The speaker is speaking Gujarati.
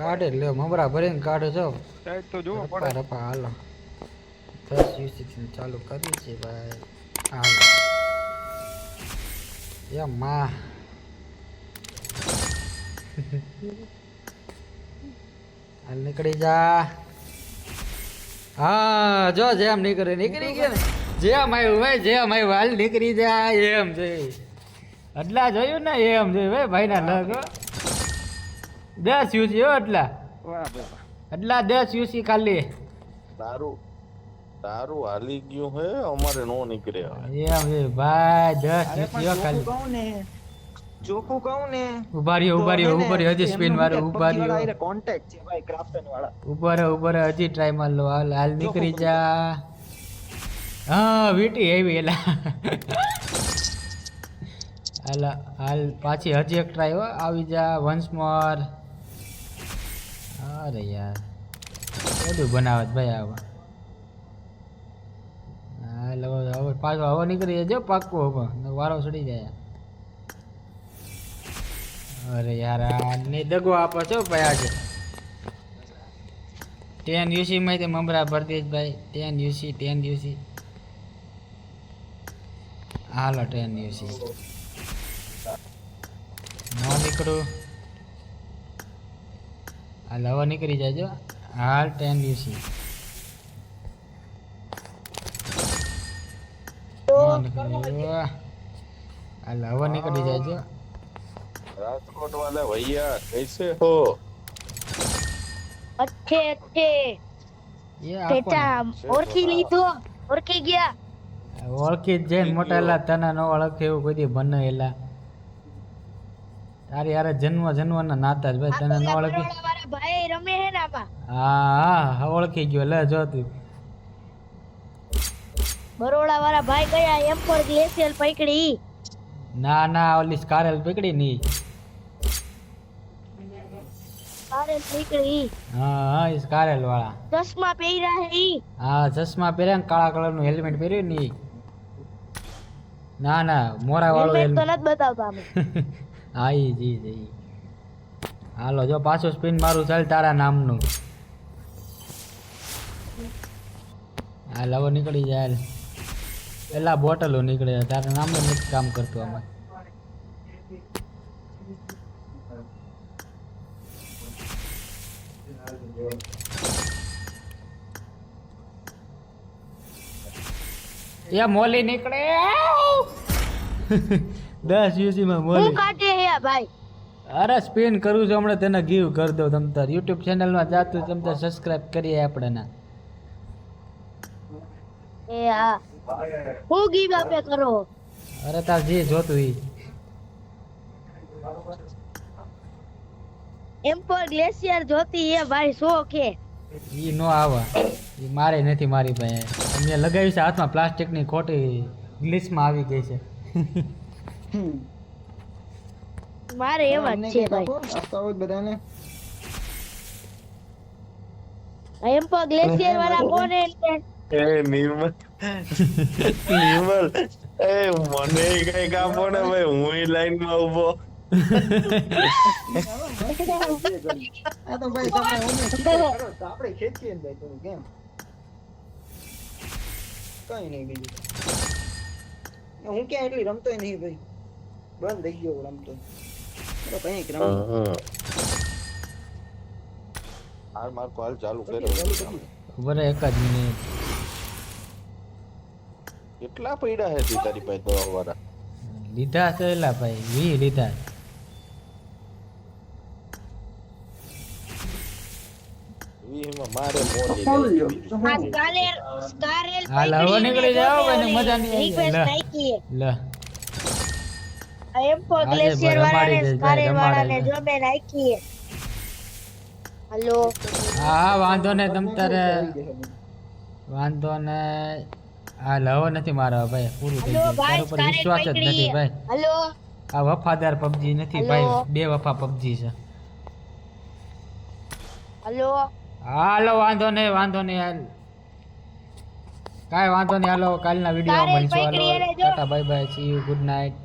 કાઢે લે મમરા ભરીને કાઢે છો સાઈડ તો જોવો રપા પડે. રપા હાલો 10 યુસી ચાલુ કરી છે ભાઈ હાલો યા માં હાલ નીકળી જા હા જો જેમ નીકળી ગયા ને જેમ આવ્યું ભાઈ જેમ આવ્યું હાલ નીકળી જાય એમ જોઈ એટલા જોયું ને એમ જોયું ભાઈ ભાઈના લગ 10 યુસી હો એટલા વાહ ભાઈ વાહ. એટલા 10 યુસી ખાલી તારું તારું હાલી ગયું હે અમારે નો નીકળે હવે. એમ છે ભાઈ 10 અરે યુસી હો પણ ખાલી ચોખ્ખું કહું ને ઉભા રહ્યો હજી સ્પિન મારો ઉભા રહ્યો કોન્ટેક્ટ છે ભાઈ ક્રાફ્ટન વાળા. ઉપર હજી ટ્રાય માર લો હાલ હાલ નીકળી જા હા વીટી આવી એલા હાલ હાલ પાછી હજી એક ટ્રાય હો આવી જા વન્સ મોર અરે યાર બધું બનાવત ભાઈ આવા હાલ હવે પાછો હવા નીકળી જાય જો પાક્કો હવે વારો ચડી જાય અરે યાર આ ને દગો આપો છો ભાઈ આજે 10 યુસી માં તે મમરા ભરતી જ ભાઈ 10 યુસી હાલો 10 યુસી નો નીકળું હાલ હવે નીકળી જાજો હાલ 10 યુસી હાલ હવે નીકળી જાજો રાજકોટ વાલે ભૈયા कैसे हो अच्छे अच्छे એ આપો તેચા ઓળખી લીધો ઓળખી ગયા ઓળખી જ જઈને મોટા એલા તને ન ઓળખે એવું કોઈ દી બને એલા તારી યાર જન્મના નાતા જ ભાઈ તને ન ઓળખી મારા ભાઈ રમે હે ને આમાં હા ઓળખી ગયો લે જો તું બરોડા વાળા ભાઈ ગયા એમ પર ગ્લેશિયર પકડી ના ઓલી સ્કારેલ પકડી ની સારે પકડી હા એ સ્કારેલ વાળા ચશ્મા પહેર્યા હે ઈ હા ચશ્મા પહેર્યા ને કાળા કલરનું હેલ્મેટ પહેર્યું ની ના મોરા વાળું હેલ્મેટ તો હેલ્મેટ નથી બતાવતા અમે હા ઈ જી હાલો જો પાછું સ્પિન મારું ચાલ તારા નામનું હાલ હવે નીકળી જાય હાલ. પેલા બોટલો નીકળે તારા નામનું નથી કામ કરતું આમાં એ મોલી નીકળે 10 યુસી માં હું મોલી કાઢે હે આ ભાઈ અરે સ્પિન કરું છું હમણાં તને ગીવ કરી દો તમ તાર યુટ્યુબ ચેનલમાં જાતું તમ તાર સબસ્ક્રાઇબ કરીએ આપણે ના એ હા હું ગીવ આપે કરો અરે તાર જે જોતું ઈ એમ પર ગ્લેશિયર જોતી હે ભાઈ શોખ હે ઈ નો આવા ઈ મારે નથી મારી પાસે મેં લગાવી છે હાથમાં પ્લાસ્ટિકની ખોટી ગ્લિચમાં આવી ગઈ છે મારે એવા જ છે ભાઈ આપતા હોય બધાને એમ પર ગ્લેશિયર વાળા કોણ હે એ નિર્મલ એ મને કઈ કાપો ને ભાઈ હું લાઈન માં ઉભો આ તો ભાઈ તમે ઓમે કરો તો આપણે ખેંચીએ ને ભાઈ થોડું કેમ કઈ નહીં બીજું હું ક્યાં એટલી રમતોય નહીં ભાઈ બંધ થઈ ગયો રમતો તો કઈક રમ હાલ માર કોલ ચાલુ કર્યો બરે એક જ મિનિટ કેટલા પૈડા હે તી તારી પાસે દવા વાળા લીધા છે એલા ભાઈ 20 લીધા વીમાં મારે મોટી આ સ્કારેલ હાલ હવે નીકળી જાવ ભાઈ ને મજા નહીં રિક્વેસ્ટ આવી નાખી લે એમ પર આજે ગ્લેશિયર રમાડી વાળાને દે, સ્કારેલ રમાડી વાળાને દે. જો મેં નાખી હલો હા વાંધો ને તમ તારે વાંધો ને હાલ હવે નથી મારવા ભાઈ પૂરું થઈ હલો ગયું ભાઈ તારા ઉપર વિશ્વાસ જ સ્કારેલ નથી પકડી ભાઈ હલો આ વફાદાર પબજી નથી હલો. ભાઈ બે વફા પબજી છે હલો હાલો વાંધો નહીં હાલ કાંઈ વાંધો નહીં હાલો કાલના વિડીયો તારે મળીશું હાલો પકડી એને જો. Tata bye bye see you good night